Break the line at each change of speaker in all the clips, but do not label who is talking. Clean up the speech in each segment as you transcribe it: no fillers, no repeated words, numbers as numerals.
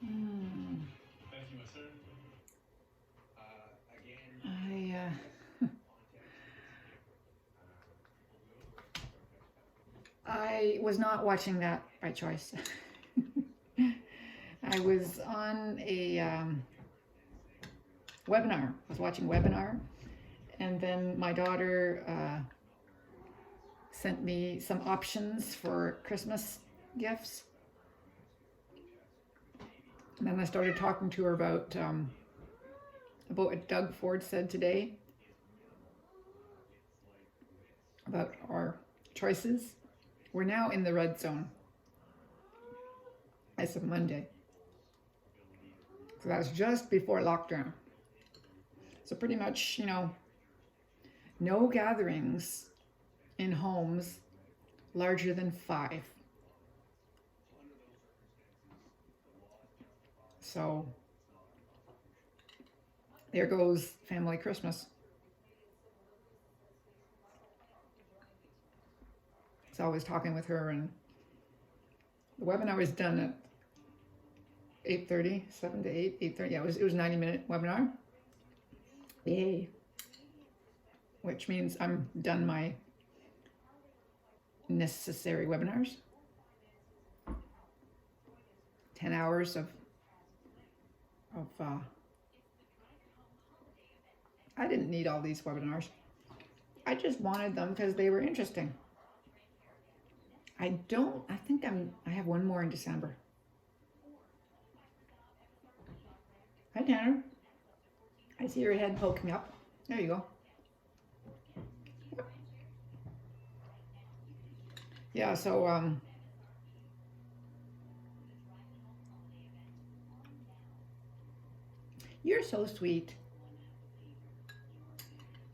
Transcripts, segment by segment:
Mm. I was not watching that by choice. I was on a webinar. I was watching webinar, and then my daughter sent me some options for Christmas gifts. And then I started talking to her about what Doug Ford said today about our choices. We're now in the red zone as of Monday. So that was just before lockdown. So pretty much, no gatherings in homes larger than 5. So there goes family Christmas. So I was talking with her, and the webinar was done at 8:30, 7 to 8, 8:30. Yeah, it was a 90-minute webinar. Yay. Which means I'm done my necessary webinars. 10 hours of I didn't need all these webinars. I just wanted them because they were interesting. I think I have one more in December. Hi, Tanner. I see your head poking up. There you go. Yeah, so you're so sweet.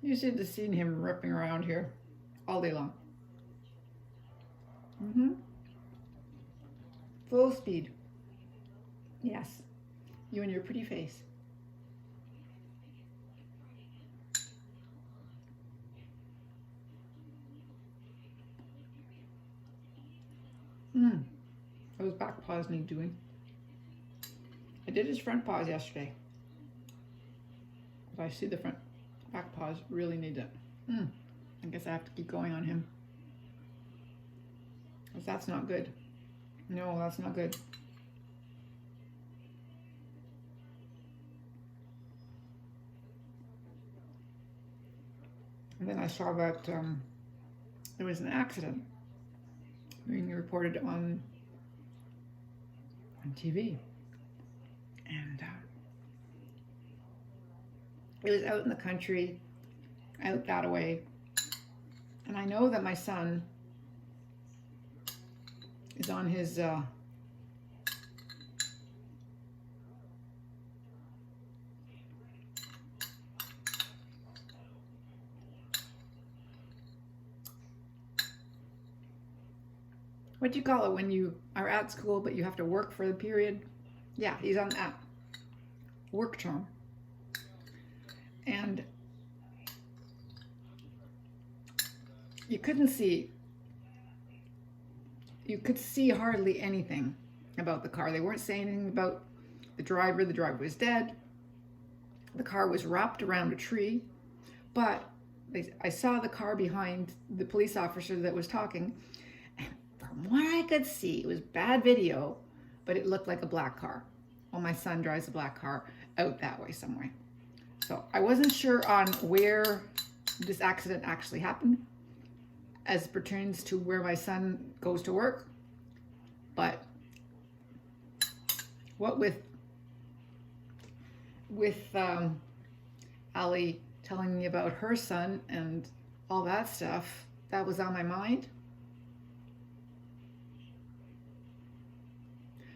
You should have seen him ripping around here all day long. Full speed. Yes. You and your pretty face. What was back paws need doing? I did his front paws yesterday. But I see the back paws really need it. I guess I have to keep going on him. Because that's not good. No, that's not good. And then I saw that there was an accident being reported on TV. And it was out in the country, out that way. And I know that my son is on his what do you call it when you are at school but you have to work for the period? Yeah, he's on that work term. And you could see hardly anything about the car. They weren't saying anything about the driver. The driver was dead. The car was wrapped around a tree, but I saw the car behind the police officer that was talking, and from what I could see, it was bad video, but it looked like a black car. Well, my son drives a black car out that way somewhere. So I wasn't sure on where this accident actually happened as pertains to where my son goes to work. But what with Ali telling me about her son and all that stuff, that was on my mind.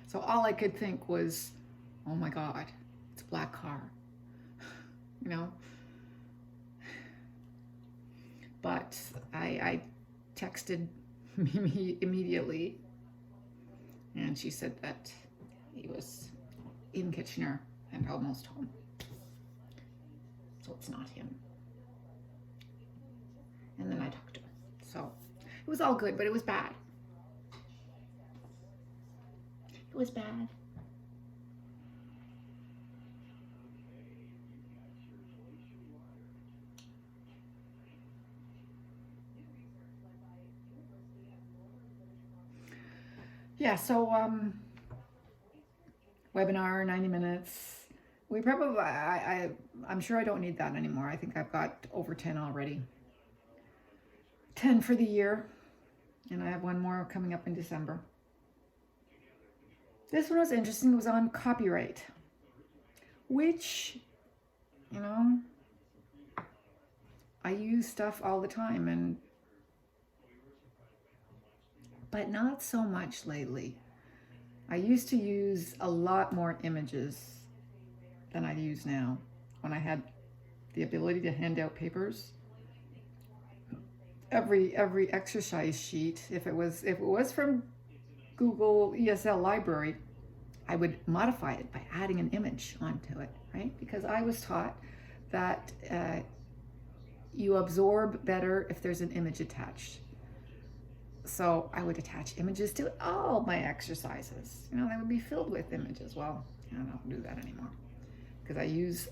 So all I could think was, oh my God, it's a black car, But I texted Mimi immediately, and she said that he was in Kitchener and almost home. So it's not him. And then I talked to him. So it was all good, but it was bad. It was bad. Yeah, so webinar, 90 minutes. We probably, I'm sure I don't need that anymore. I think I've got over 10 already. 10 for the year. And I have one more coming up in December. This one was interesting. It was on copyright, which, you know, I use stuff all the time, but not so much lately. I used to use a lot more images than I use now. When I had the ability to hand out papers, every exercise sheet, if it was from Google ESL Library, I would modify it by adding an image onto it, right? Because I was taught that you absorb better if there's an image attached. So I would attach images to all my exercises. You know, they would be filled with images. Well, I don't do that anymore because I use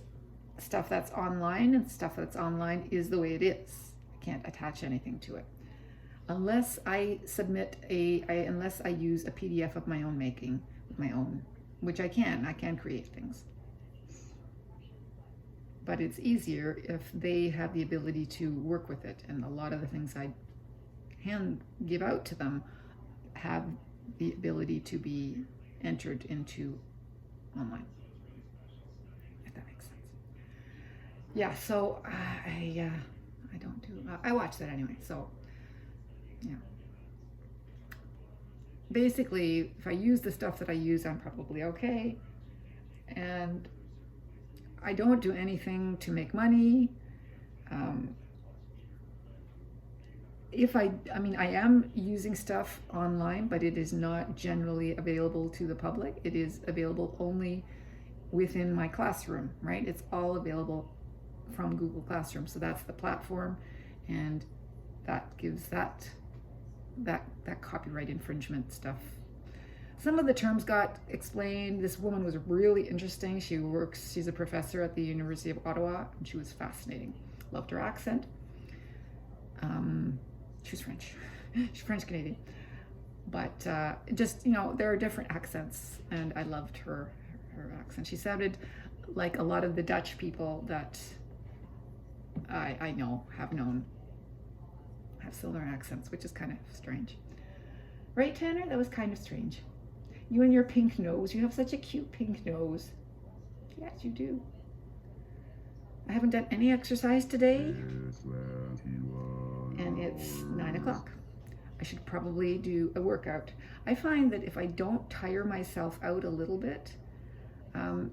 stuff that's online, and stuff that's online is the way it is. I can't attach anything to it unless I unless I use a PDF of my own making, with my own, which I can create things. But it's easier if they have the ability to work with it, and a lot of the things I give out to them have the ability to be entered into online, if that makes sense. Yeah, so I don't do, I watch that anyway, so yeah. Basically, if I use the stuff that I use, I'm probably okay. And I don't do anything to make money. I am using stuff online, but it is not generally available to the public. It is available only within my classroom, right? It's all available from Google Classroom. So that's the platform, and that gives that copyright infringement stuff. Some of the terms got explained. This woman was really interesting. She's a professor at the University of Ottawa, and she was fascinating. Loved her accent. She was French. She's French Canadian. But just, you know, there are different accents, and I loved her accent. She sounded like a lot of the Dutch people that I know, have similar accents, which is kind of strange. Right, Tanner? That was kind of strange. You and your pink nose. You have such a cute pink nose. Yes, you do. I haven't done any exercise today, and it's 9 o'clock. I should probably do a workout. I find that if I don't tire myself out a little bit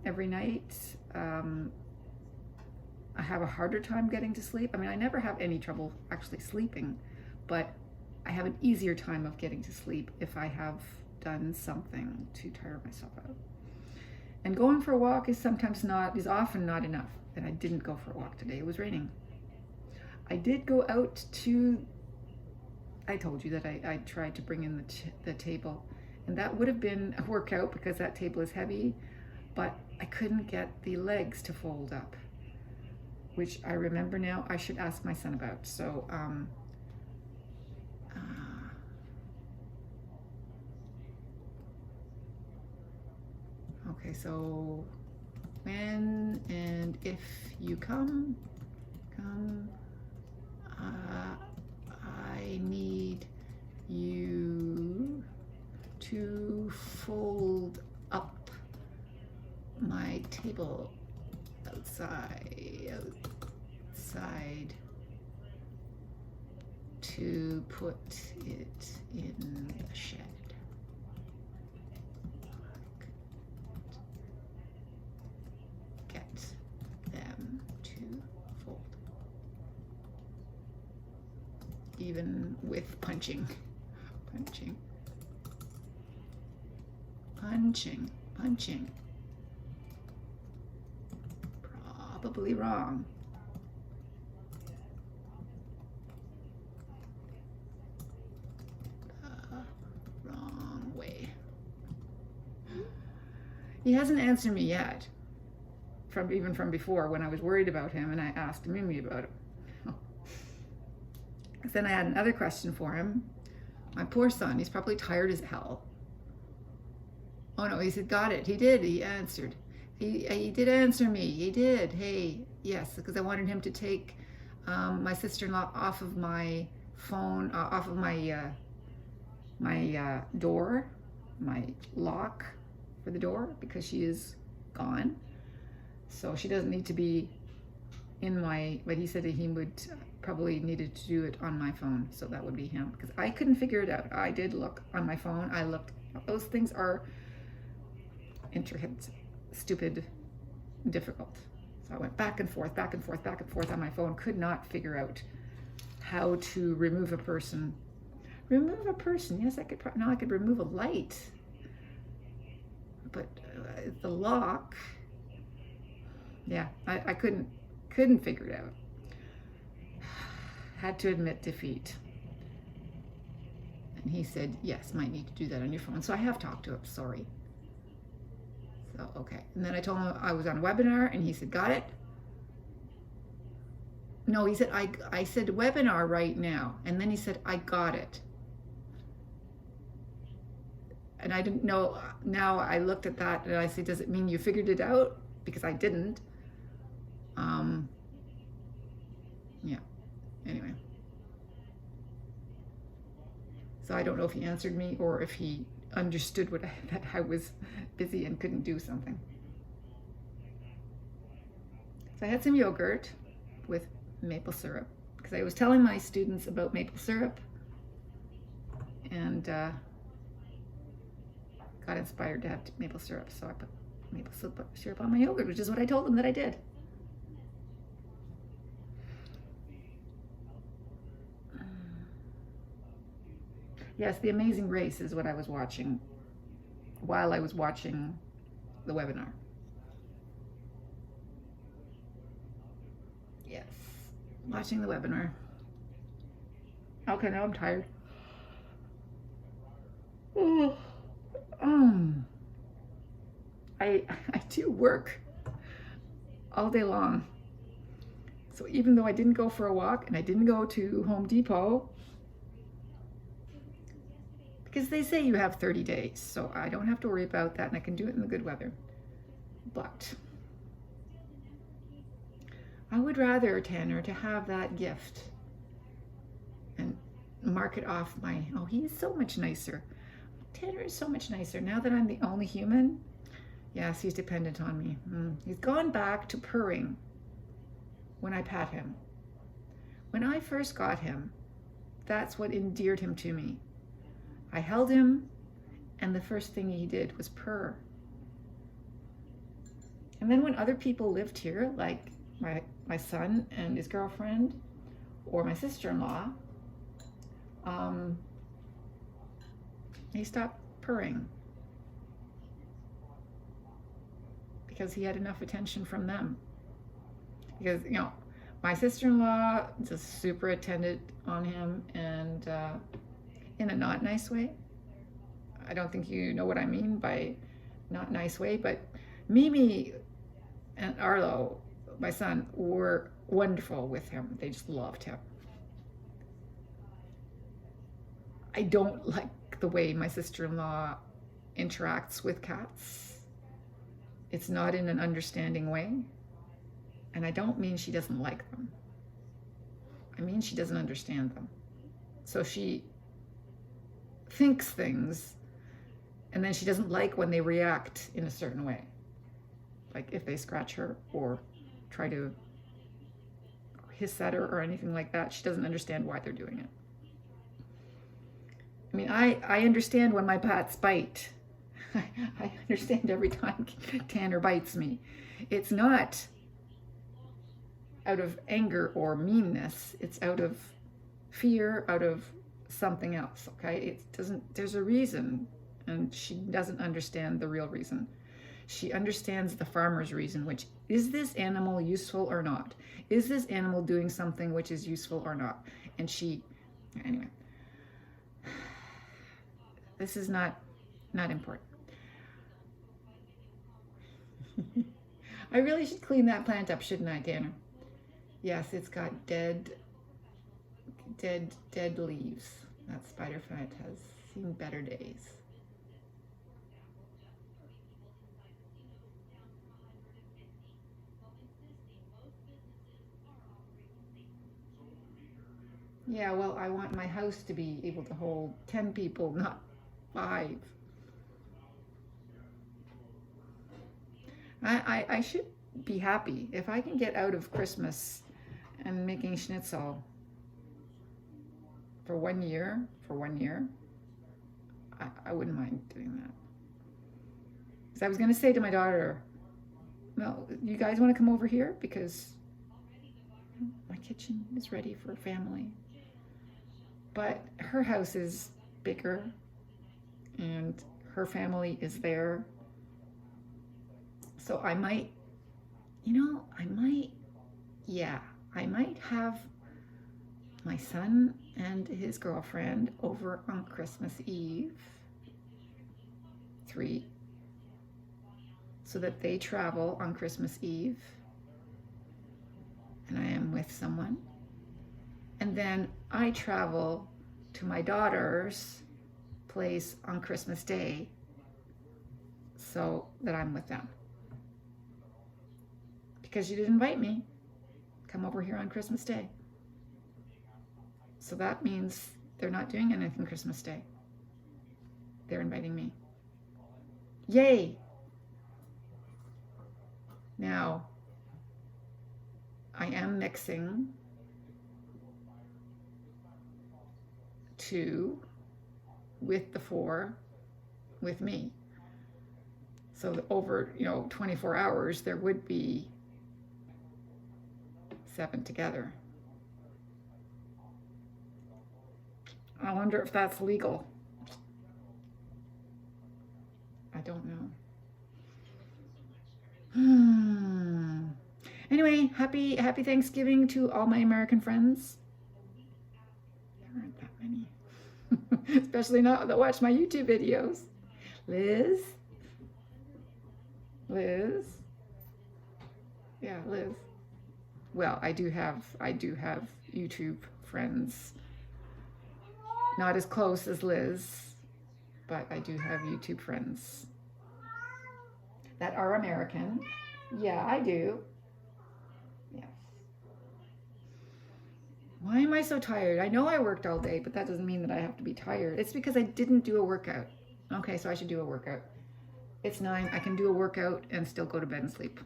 every night, I have a harder time getting to sleep. I mean, I never have any trouble actually sleeping, but I have an easier time of getting to sleep if I have done something to tire myself out. And going for a walk is often not enough. And I didn't go for a walk today. It was raining. I did go out I told you that I tried to bring in the table, and that would have been a workout because that table is heavy, but I couldn't get the legs to fold up, which I remember now I should ask my son about. So, okay, so when and if you come, I need you to fold up my table outside to put it in the shed. Get them to fold. Even with punching. Probably wrong. Wrong way. He hasn't answered me yet, even from before when I was worried about him and I asked Mimi about it. Then I had another question for him. My poor son, he's probably tired as hell. Oh no, he said, got it. He did. He answered. He did answer me. He did. Hey, yes, because I wanted him to take my sister-in-law off of my phone, off of my door, my lock for the door, because she is gone. So she doesn't need to be in my, but he said that he would probably needed to do it on my phone. So that would be him, because I couldn't figure it out. I did look on my phone. I looked. Those things are intricate, stupid, difficult. So I went back and forth, back and forth, back and forth on my phone. Could not figure out how to remove a person. Remove a person. Yes, I could. Now I could remove a light, but the lock. Yeah, I couldn't figure it out. Had to admit defeat. And he said, yes, might need to do that on your phone. So I have talked to him. Sorry. So okay. And then I told him I was on a webinar, and he said, got it. No, he said, I said webinar right now. And then he said, I got it. And I didn't know. Now I looked at that and I said, does it mean you figured it out? Because I didn't. Yeah. Anyway. So I don't know if he answered me or if he understood that I was busy and couldn't do something. So I had some yogurt with maple syrup, because I was telling my students about maple syrup, and got inspired to have maple syrup. So I put maple syrup on my yogurt, which is what I told them that I did. Yes, The Amazing Race is what I was watching while I was watching the webinar. Yes, watching the webinar. Okay, now I'm tired. I do work all day long. So even though I didn't go for a walk and I didn't go to Home Depot, because they say you have 30 days, so I don't have to worry about that, and I can do it in the good weather. But I would rather, Tanner, to have that gift and mark it off my, oh, he's so much nicer. Tanner is so much nicer now that I'm the only human. Yes, he's dependent on me. He's gone back to purring when I pat him. When I first got him, that's what endeared him to me. I held him, and the first thing he did was purr. And then when other people lived here, like my son and his girlfriend, or my sister-in-law, he stopped purring because he had enough attention from them. Because, you know, my sister-in-law just super attended on him, and in a not nice way. I don't think you know what I mean by not nice way, but Mimi and Arlo, my son, were wonderful with him. They just loved him. I don't like the way my sister-in-law interacts with cats. It's not in an understanding way. And I don't mean she doesn't like them. I mean she doesn't understand them. So she thinks things, and then she doesn't like when they react in a certain way. Like if they scratch her or try to hiss at her or anything like that, she doesn't understand why they're doing it. I mean, I understand when my pets bite. I understand every time Tanner bites me. It's not out of anger or meanness. It's out of fear, out of something else, okay? It doesn't, there's a reason, and she doesn't understand the real reason. She understands the farmer's reason, which is this animal useful or not? Is this animal doing something which is useful or not? And she, anyway, this is not important. I really should clean that plant up, shouldn't I, Tanner? Yes, it's got dead leaves. That spider plant has seen better days. Yeah, well, I want my house to be able to hold 10 people, not 5. I should be happy if I can get out of Christmas and making schnitzel for 1 year. I wouldn't mind doing that. Because I was going to say to my daughter, "No, you guys want to come over here because my kitchen is ready for family." But her house is bigger and her family is there. So I might have my son and his girlfriend over on Christmas Eve, 3, so that they travel on Christmas Eve and I am with someone. And then I travel to my daughter's place on Christmas Day so that I'm with them. Because you didn't invite me. Come over here on Christmas Day. So that means they're not doing anything Christmas Day. They're inviting me. Yay! Now, I am mixing 2 with the 4 with me. So over, 24 hours, there would be 7 together. I wonder if that's legal. I don't know. Anyway, happy Thanksgiving to all my American friends. There aren't that many. Especially not that watch my YouTube videos. Liz? Yeah, Liz. Well, I do have YouTube friends. Not as close as Liz, but I do have YouTube friends that are American. Yeah, I do. Yes. Why am I so tired? I know I worked all day, but that doesn't mean that I have to be tired. It's because I didn't do a workout. Okay, so I should do a workout. It's 9. I can do a workout and still go to bed and sleep.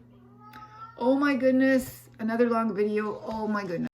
Oh my goodness. Another long video. Oh my goodness.